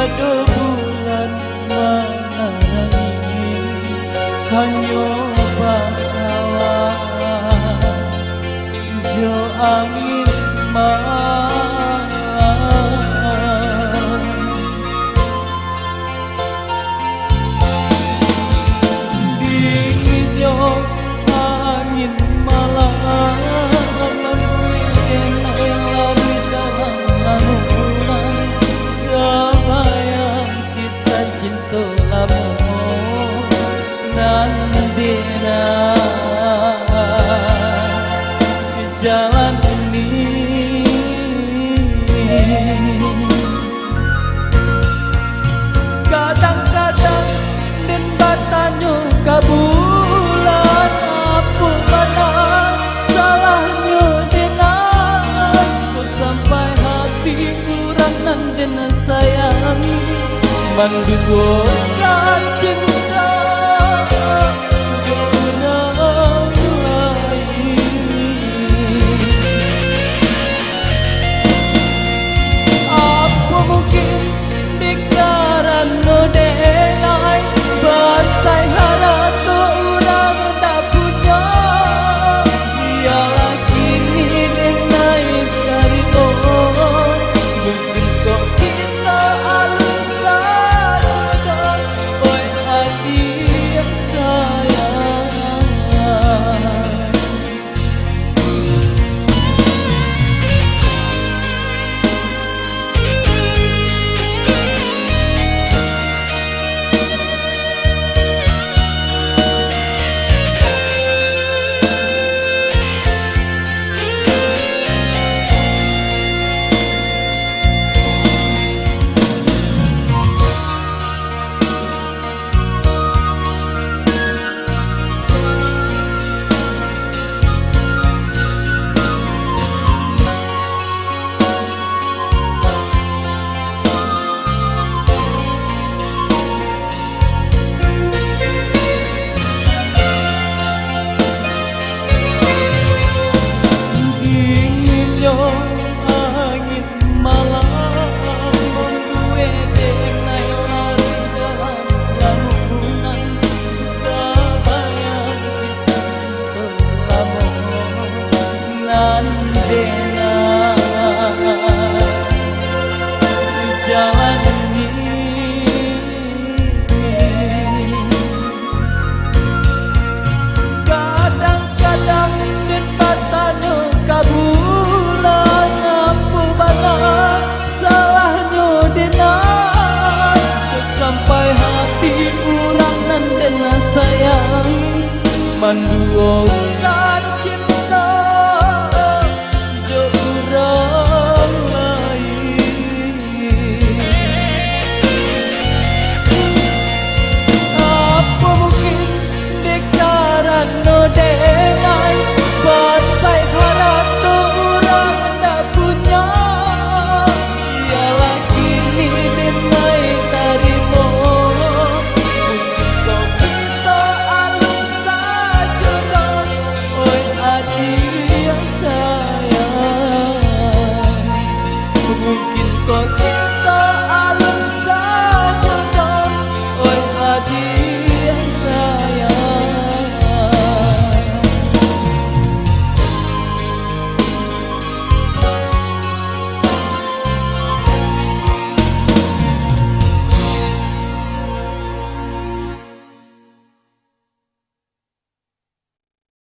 tiada bulan mana ingin hanya bakawan jo angin malam dinginnya angin malam lari dalam lamunan kebayang kisah cinta lama nan dina jalan ini kadang-kadang den batanya kabulan apa mana salahnya denang sampai hati kurang nan den sayang menduga cinta angin malam membuat denai lari dalam lamunan kebayang kisah cinta lama nan dena jalan ini kadang-kadang den batanya kabur sayang manduo